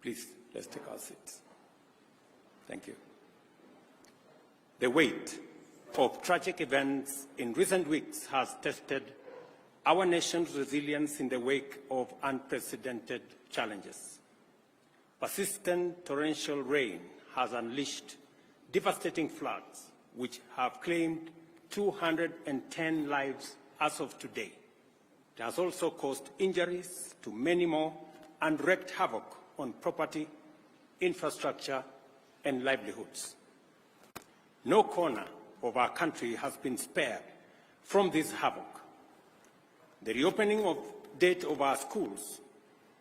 Please, let's take our seats. Thank you. The weight of tragic events in recent weeks has tested our nation's resilience in the wake of unprecedented challenges. Persistent torrential rain has unleashed devastating floods, which have claimed 210 lives as of today. It has also caused injuries to many more and wreaked havoc on property, infrastructure, and livelihoods. No corner of our country has been spared from this havoc. The reopening date of our schools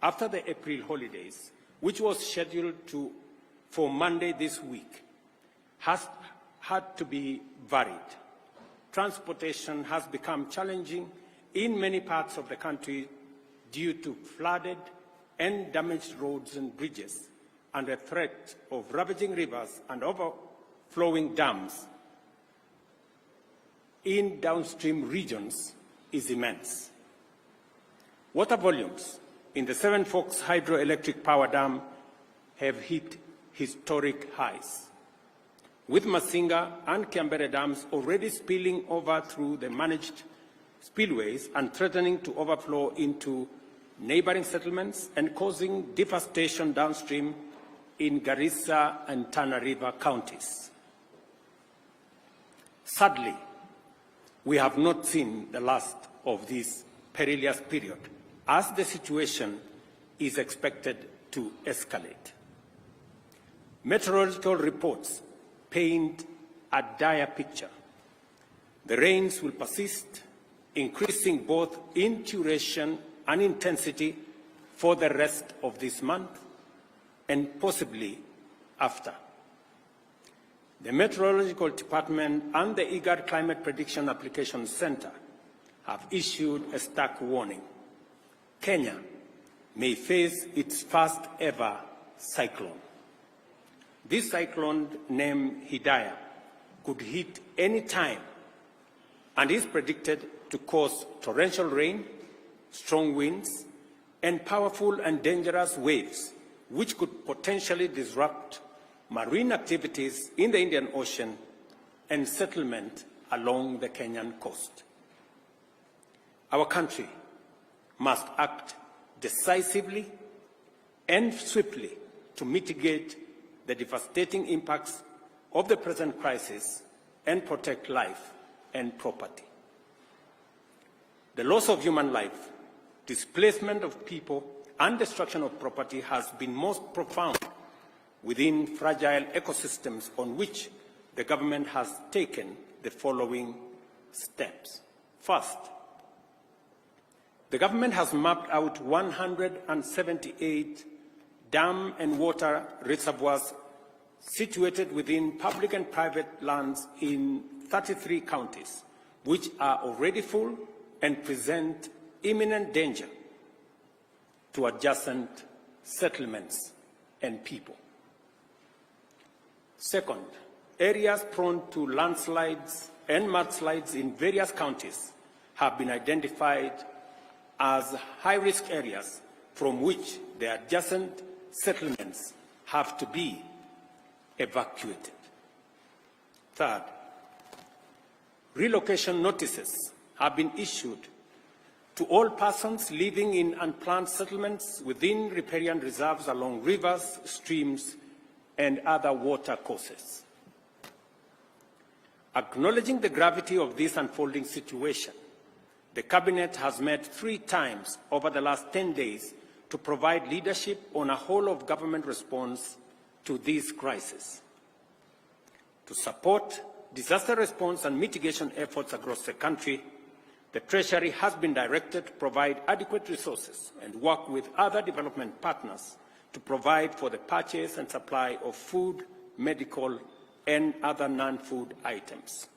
after the April holidays, which was scheduled for Monday this week, has had to be varied. Transportation has become challenging in many parts of the country due to flooded and damaged roads and bridges, and the threat of ravaging rivers and overflowing dams in downstream regions is immense. Water volumes in the Seven Forks Hydroelectric Power Dam have hit historic highs, with Masinga and Kiambere dams already spilling over through the managed spillways and threatening to overflow into neighboring settlements and causing devastation downstream in Garissa and Tana River counties. Sadly, we have not seen the last of this perilous period, as the situation is expected to escalate. Meteorological reports paint a dire picture. The rains will persist, increasing both in duration and intensity for the rest of this month and possibly after. The Meteorological Department and the IGAD Climate Prediction Application Center have issued a stark warning. Kenya may face its first ever cyclone. This cyclone, named Hidaya, could hit any time and is predicted to cause torrential rain, strong winds, and powerful and dangerous waves, which could potentially disrupt marine activities in the Indian Ocean and settlement along the Kenyan coast. Our country must act decisively and swiftly to mitigate the devastating impacts of the present crisis and protect life and property. The loss of human life, displacement of people, and destruction of property has been most profound within fragile ecosystems, on which the government has taken the following steps. First, the government has mapped out 178 dam and water reservoirs situated within public and private lands in 33 counties, which are already full and present imminent danger to adjacent settlements and people. Second, areas prone to landslides and mudslides in various counties have been identified as high-risk areas from which the adjacent settlements have to be evacuated. Third, relocation notices have been issued to all persons living in unplanned settlements within riparian reserves along rivers, streams, and other water courses. Acknowledging the gravity of this unfolding situation, the Cabinet has met 3 times over the last 10 days to provide leadership on a whole-of-government response to this crisis. To support disaster response and mitigation efforts across the country, the Treasury has been directed to provide adequate resources and work with other development partners to provide for the purchase and supply of food, medical, and other non-food items.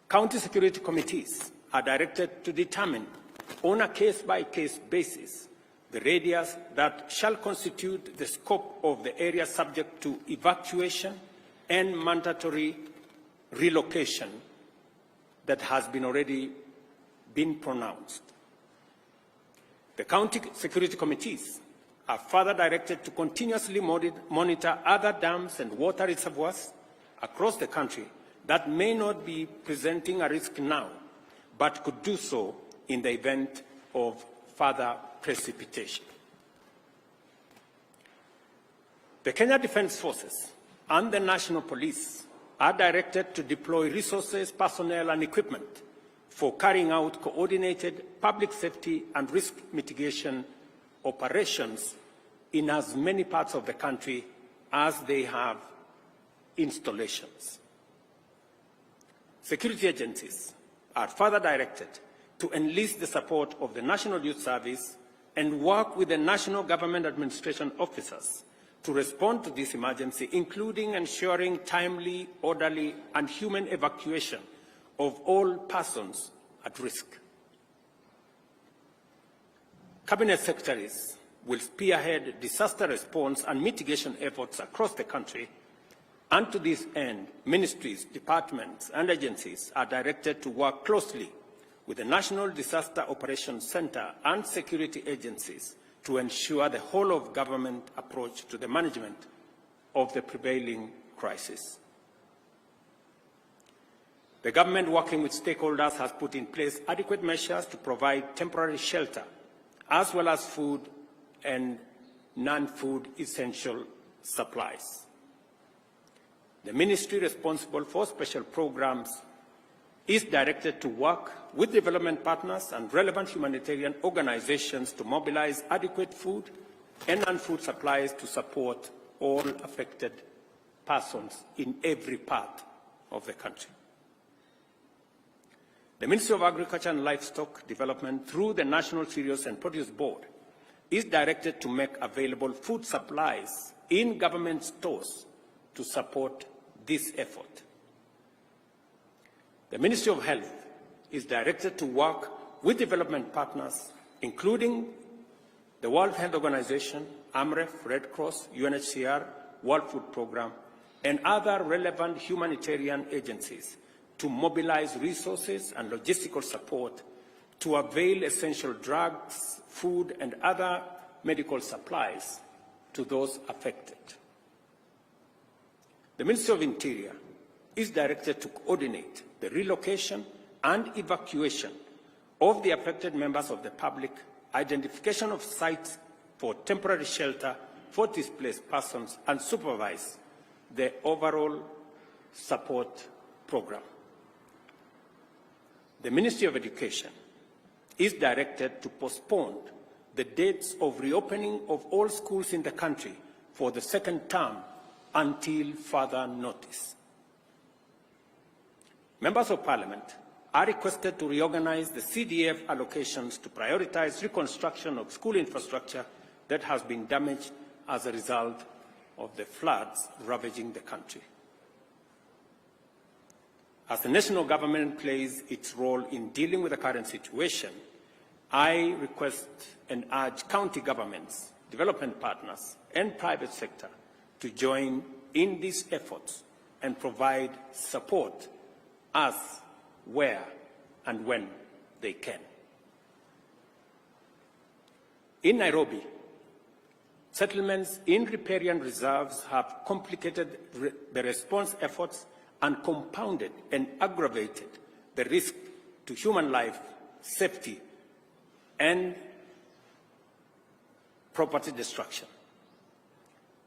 County security committees are directed to determine on a case-by-case basis the radius that shall constitute the scope of the area subject to evacuation and mandatory relocation that has already been pronounced. The county security committees are further directed to continuously monitor other dams and water reservoirs across the country that may not be presenting a risk now, but could do so in the event of further precipitation. The Kenya Defence Forces and the National Police are directed to deploy resources, personnel, and equipment for carrying out coordinated public safety and risk mitigation operations in as many parts of the country as they have installations. Security agencies are further directed to enlist the support of the National Youth Service and work with the National Government Administration officers to respond to this emergency, including ensuring timely, orderly, and human evacuation of all persons at risk. Cabinet secretaries will spearhead disaster response and mitigation efforts across the country, and to this end, ministries, departments, and agencies are directed to work closely with the National Disaster Operations Center and security agencies to ensure the whole-of-government approach to the management of the prevailing crisis. The government, working with stakeholders, has put in place adequate measures to provide temporary shelter, as well as food and non-food essential supplies. The ministry responsible for special programs is directed to work with development partners and relevant humanitarian organizations to mobilize adequate food and non-food supplies to support all affected persons in every part of the country. The Ministry of Agriculture and Livestock Development, through the National Cereals and Produce Board, is directed to make available food supplies in government stores to support this effort. The Ministry of Health is directed to work with development partners, including the World Health Organization, AMREF, Red Cross, UNHCR, World Food Programme, and other relevant humanitarian agencies to mobilize resources and logistical support to avail essential drugs, food, and other medical supplies to those affected. The Ministry of Interior is directed to coordinate the relocation and evacuation of the affected members of the public, identification of sites for temporary shelter for displaced persons, and supervise the overall support program. The Ministry of Education is directed to postpone the dates of reopening of all schools in the country for the second term until further notice. Members of Parliament are requested to reorganize the CDF allocations to prioritize reconstruction of school infrastructure that has been damaged as a result of the floods ravaging the country. As the national government plays its role in dealing with the current situation, I request and urge county governments, development partners, and private sector to join in these efforts and provide support as, where, and when they can. In Nairobi, settlements in riparian reserves have complicated the response efforts and compounded and aggravated the risk to human life, safety, and property destruction.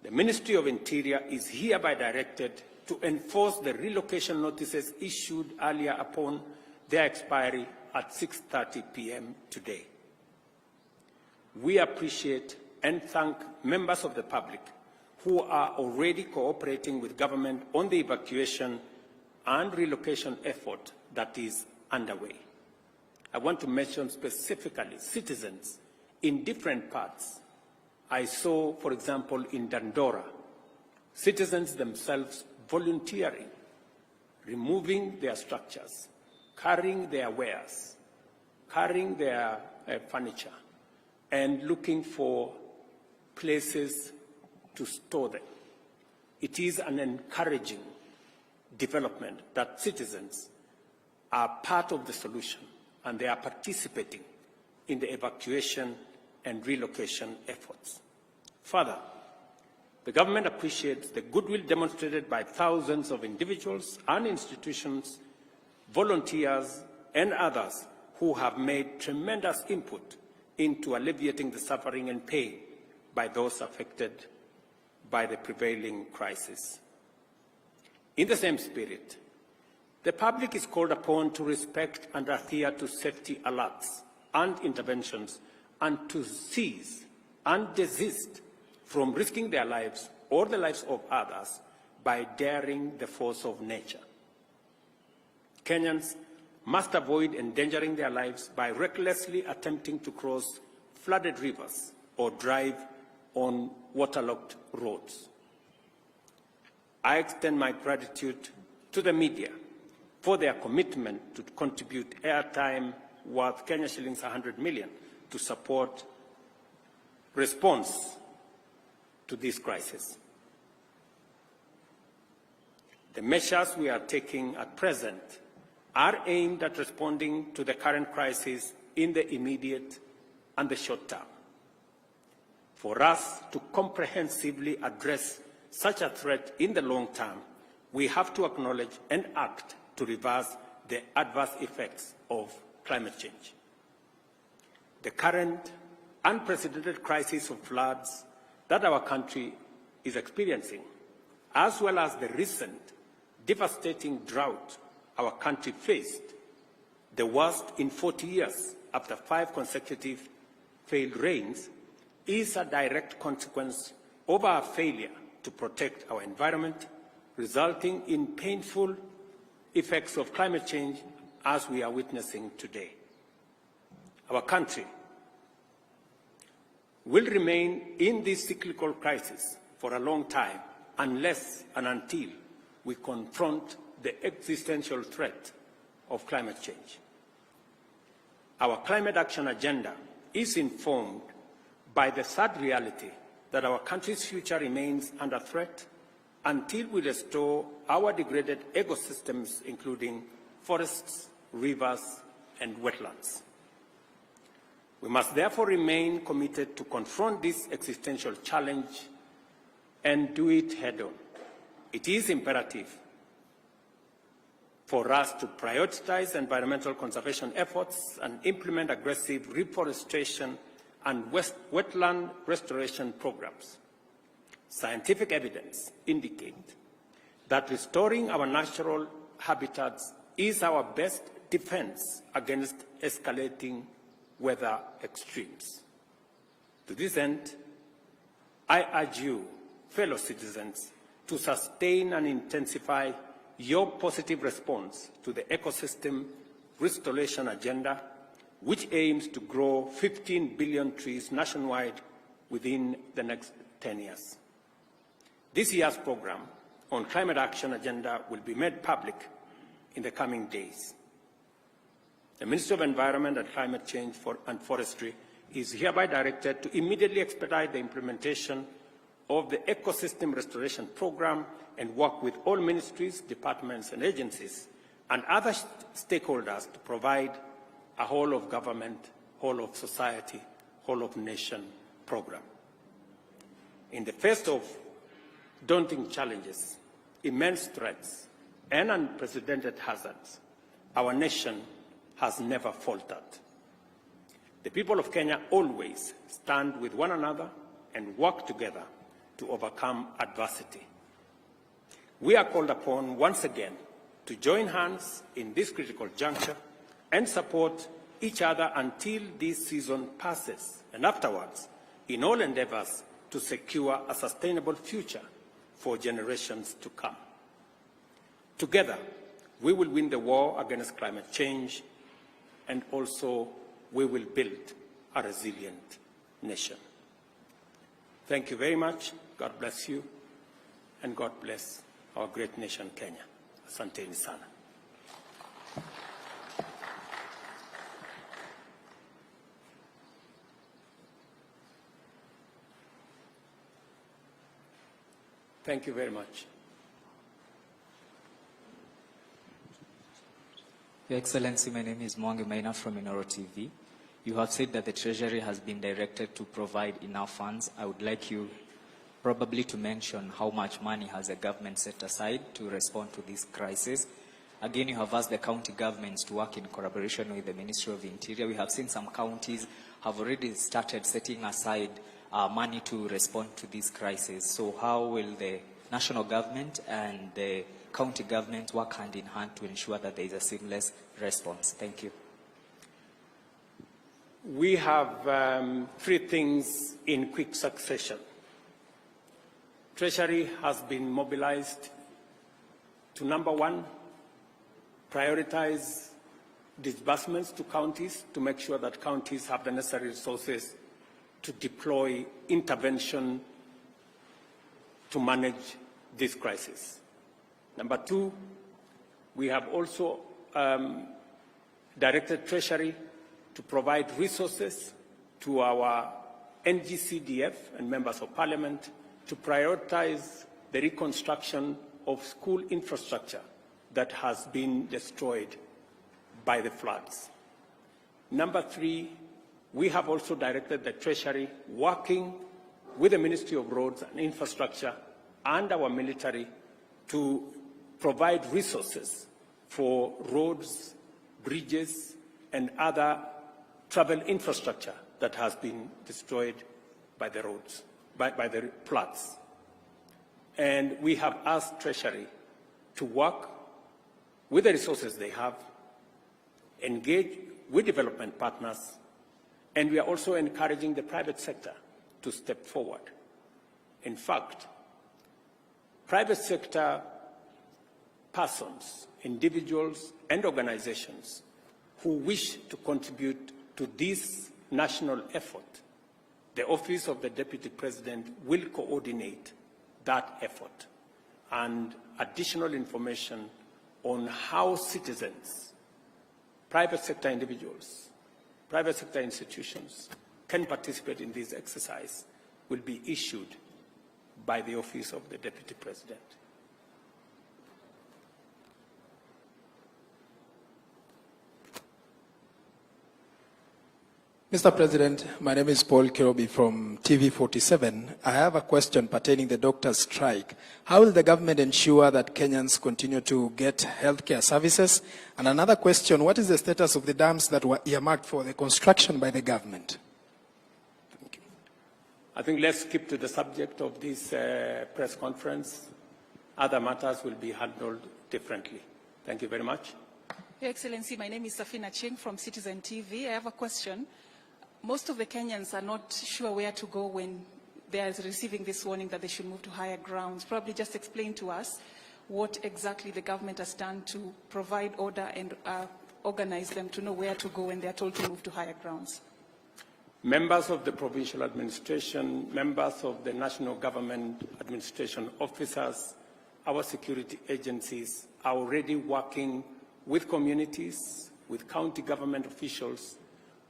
The Ministry of Interior is hereby directed to enforce the relocation notices issued earlier upon their expiry at 6:30 p.m. today. We appreciate and thank members of the public who are already cooperating with government on the evacuation and relocation effort that is underway. I want to mention specifically citizens in different parts. I saw, for example, in Dandora, citizens themselves volunteering, removing their structures, carrying their wares, carrying their furniture, and looking for places to store them. It is an encouraging development that citizens are part of the solution and they are participating in the evacuation and relocation efforts. Further, the government appreciates the goodwill demonstrated by thousands of individuals and institutions, volunteers, and others who have made tremendous input into alleviating the suffering and pain by those affected by the prevailing crisis. In the same spirit, the public is called upon to respect and adhere to safety alerts and interventions and to cease and desist from risking their lives or the lives of others by daring the force of nature. Kenyans must avoid endangering their lives by recklessly attempting to cross flooded rivers or drive on waterlogged roads. I extend my gratitude to the media for their commitment to contribute airtime worth Kenya shillings 100 million to support response to this crisis. The measures we are taking at present are aimed at responding to the current crisis in the immediate and the short term. For us to comprehensively address such a threat in the long term, we have to acknowledge and act to reverse the adverse effects of climate change. The current unprecedented crisis of floods that our country is experiencing, as well as the recent devastating drought our country faced, the worst in 40 years after 5 consecutive failed rains, is a direct consequence of our failure to protect our environment, resulting in painful effects of climate change as we are witnessing today. Our country will remain in this cyclical crisis for a long time unless and until we confront the existential threat of climate change. Our climate action agenda is informed by the sad reality that our country's future remains under threat until we restore our degraded ecosystems, including forests, rivers, and wetlands. We must therefore remain committed to confront this existential challenge and do it head-on. It is imperative for us to prioritize environmental conservation efforts and implement aggressive reforestation and wetland restoration programs. Scientific evidence indicates that restoring our natural habitats is our best defense against escalating weather extremes. To this end, I urge you, fellow citizens, to sustain and intensify your positive response to the ecosystem restoration agenda, which aims to grow 15 billion trees nationwide within the next 10 years. This year's program on climate action agenda will be made public in the coming days. The Ministry of Environment and Climate Change and Forestry is hereby directed to immediately expedite the implementation of the ecosystem restoration program and work with all ministries, departments, and agencies and other stakeholders to provide a whole of government, whole of society, whole of nation program. In the face of daunting challenges, immense threats, and unprecedented hazards, our nation has never faltered. The people of Kenya always stand with one another and work together to overcome adversity. We are called upon once again to join hands in this critical juncture and support each other until this season passes, and afterwards, in all endeavors to secure a sustainable future for generations to come. Together, we will win the war against climate change, and also we will build a resilient nation. Thank you very much. God bless you, and God bless our great nation, Kenya. Asanteni sana. Thank you very much. Your Excellency, my name is Mwangi Maina from Inoro TV. You have said that the Treasury has been directed to provide enough funds. I would like you probably to mention how much money has the government set aside to respond to this crisis. Again, you have asked the county governments to work in collaboration with the Ministry of the Interior. We have seen some counties have already started setting aside money to respond to this crisis. So how will the national government and the county government work hand in hand to ensure that there is a seamless response? Thank you. We have three things in quick succession. Treasury has been mobilized to, number one, prioritize disbursements to counties to make sure that counties have the necessary resources to deploy intervention to manage this crisis. Number two, we have also directed Treasury to provide resources to our NGCDF and members of Parliament to prioritize the reconstruction of school infrastructure that has been destroyed by the floods. Number three, we have also directed the Treasury, working with the Ministry of Roads and Infrastructure and our military, to provide resources for roads, bridges, and other travel infrastructure that has been destroyed by the roads, by the floods. And we have asked Treasury to work with the resources they have, engage with development partners, and we are also encouraging the private sector to step forward. In fact, private sector persons, individuals, and organizations who wish to contribute to this national effort, the Office of the Deputy President will coordinate that effort, and additional information on how citizens, private sector individuals, private sector institutions can participate in this exercise will be issued by the Office of the Deputy President. Mr. President, my name is Paul Kirobi from TV47. I have a question pertaining to the doctors' strike. How will the government ensure that Kenyans continue to get healthcare services? And another question, what is the status of the dams that were earmarked for the construction by the government? Thank you. I think let's keep to the subject of this press conference. Other matters will be handled differently. Thank you very much. Your Excellency, my name is Safina Cheng from Citizen TV. I have a question. Most of the Kenyans are not sure where to go when they are receiving this warning that they should move to higher grounds. Probably just explain to us what exactly the government has done to provide order and organize them to know where to go when they are told to move to higher grounds. Members of the provincial administration, members of the national government administration officers, our security agencies are already working with communities, with county government officials,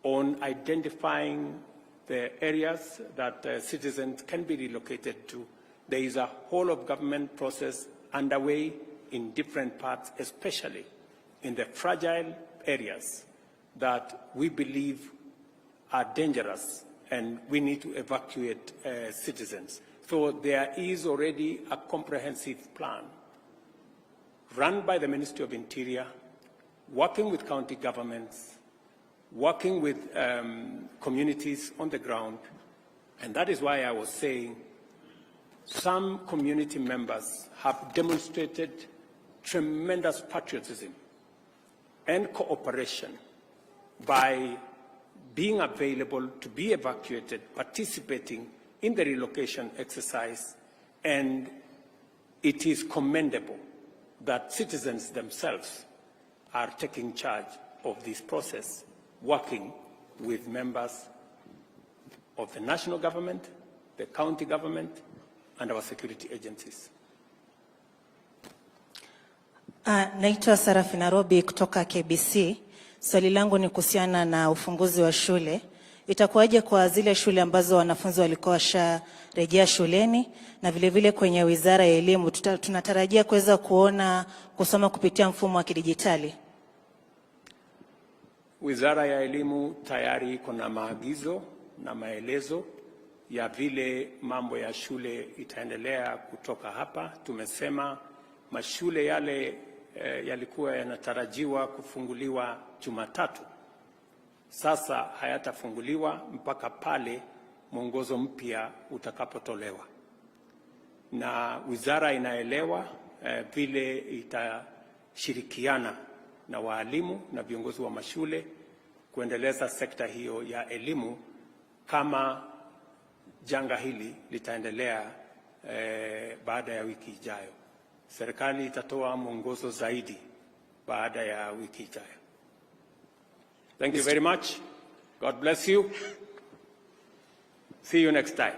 on identifying the areas that citizens can be relocated to. There is a whole of government process underway in different parts, especially in the fragile areas that we believe are dangerous and we need to evacuate citizens. So there is already a comprehensive plan run by the Ministry of Interior, working with county governments, working with communities on the ground. And that is why I was saying some community members have demonstrated tremendous patriotism and cooperation by being available to be evacuated, participating in the relocation exercise, and it is commendable that citizens themselves are taking charge of this process, working with members of the national government, the county government, and our security agencies. Naitwa Sarafina Robi kutoka KBC. Swali langu ni kuhusiana na ufunguzi wa shule. Itakuwaje kwa zile shule ambazo wanafunzi walikuwa washarejea shuleni, na vile vile kwenye Wizara ya Elimu tunatarajia kuweza kuona kusoma kupitia mfumo wa kidijitali? Wizara ya Elimu tayari iko na maagizo na maelezo ya vile mambo ya shule itaendelea kutoka hapa. Tumesema mashule yale yalikuwa yanatarajiwa kufunguliwa Jumatatu, sasa hayatafunguliwa mpaka pale mwongozo mpya utakapotolewa, na wizara inaelewa vile itashirikiana na waalimu na viongozi wa mashule kuendeleza sekta hiyo ya elimu kama janga hili litaendelea baada ya wiki ijayo. Serikali itatoa mwongozo zaidi baada ya wiki ijayo. Thank you very much. God bless you. See you next time.